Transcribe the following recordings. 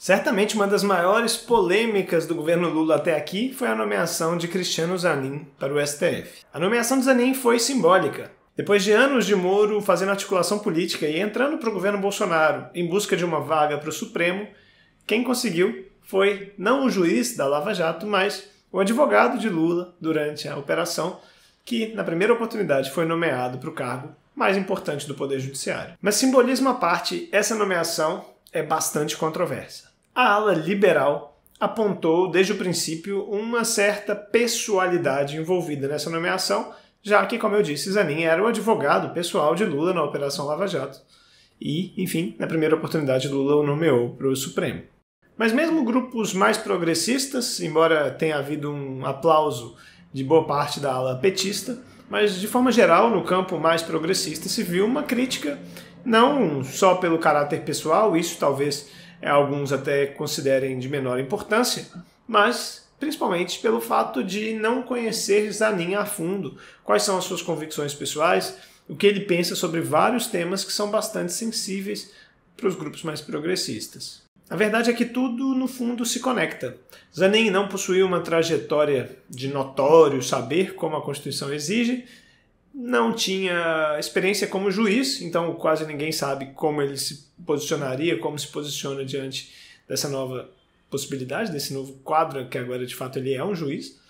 Certamente uma das maiores polêmicas do governo Lula até aqui foi a nomeação de Cristiano Zanin para o STF. A nomeação de Zanin foi simbólica. Depois de anos de Moro fazendo articulação política e entrando para o governo Bolsonaro em busca de uma vaga para o Supremo, quem conseguiu foi não o juiz da Lava Jato, mas o advogado de Lula durante a operação, que na primeira oportunidade foi nomeado para o cargo mais importante do Poder Judiciário. Mas simbolismo à parte, essa nomeação é bastante controversa. A ala liberal apontou desde o princípio uma certa pessoalidade envolvida nessa nomeação, já que, como eu disse, Zanin era o advogado pessoal de Lula na Operação Lava Jato. E, enfim, na primeira oportunidade Lula o nomeou para o Supremo. Mas mesmo grupos mais progressistas, embora tenha havido um aplauso de boa parte da ala petista, mas de forma geral, no campo mais progressista, se viu uma crítica não só pelo caráter pessoal, isso talvez alguns até considerem de menor importância, mas principalmente pelo fato de não conhecer Zanin a fundo, quais são as suas convicções pessoais, o que ele pensa sobre vários temas que são bastante sensíveis para os grupos mais progressistas. A verdade é que tudo, no fundo, se conecta. Zanin não possuía uma trajetória de notório saber, como a Constituição exige, não tinha experiência como juiz, então quase ninguém sabe como ele se posicionaria, como se posiciona diante dessa nova possibilidade, desse novo quadro, que agora de fato ele é um juiz.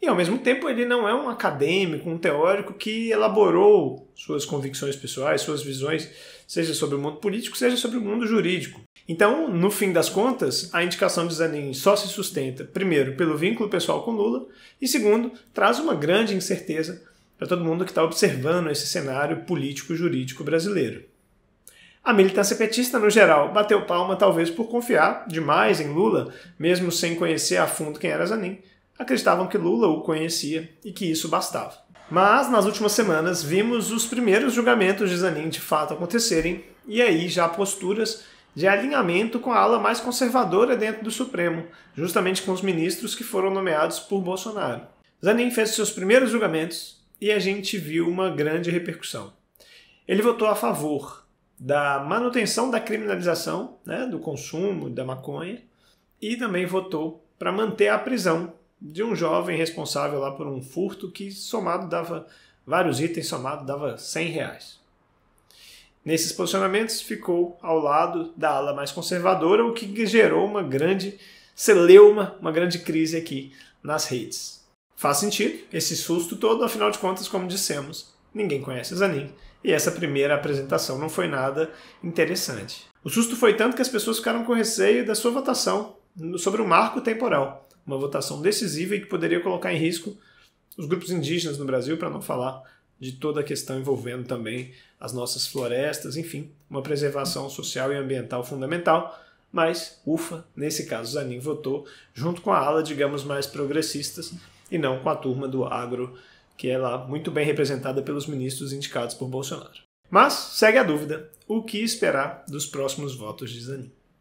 E ao mesmo tempo ele não é um acadêmico, um teórico que elaborou suas convicções pessoais, suas visões, seja sobre o mundo político, seja sobre o mundo jurídico. Então, no fim das contas, a indicação de Zanin só se sustenta, primeiro, pelo vínculo pessoal com Lula, e segundo, traz uma grande incerteza para todo mundo que está observando esse cenário político-jurídico brasileiro. A militância petista, no geral, bateu palma talvez por confiar demais em Lula, mesmo sem conhecer a fundo quem era Zanin. Acreditavam que Lula o conhecia e que isso bastava. Mas, nas últimas semanas, vimos os primeiros julgamentos de Zanin de fato acontecerem, e aí já posturas de alinhamento com a ala mais conservadora dentro do Supremo, justamente com os ministros que foram nomeados por Bolsonaro. Zanin fez seus primeiros julgamentos e a gente viu uma grande repercussão. Ele votou a favor da manutenção da criminalização, do consumo da maconha, e também votou para manter a prisão de um jovem responsável lá por um furto que somado dava, vários itens somado dava R$100. Nesses posicionamentos ficou ao lado da ala mais conservadora, o que gerou uma grande celeuma, uma grande crise aqui nas redes. Faz sentido esse susto todo, afinal de contas, como dissemos, ninguém conhece Zanin, e essa primeira apresentação não foi nada interessante. O susto foi tanto que as pessoas ficaram com receio da sua votação sobre o marco temporal, uma votação decisiva e que poderia colocar em risco os grupos indígenas no Brasil, para não falar de toda a questão envolvendo também as nossas florestas, enfim, uma preservação social e ambiental fundamental, mas, ufa, nesse caso Zanin votou junto com a ala, digamos, mais progressistas e não com a turma do agro, que é lá muito bem representada pelos ministros indicados por Bolsonaro. Mas segue a dúvida, o que esperar dos próximos votos de Zanin?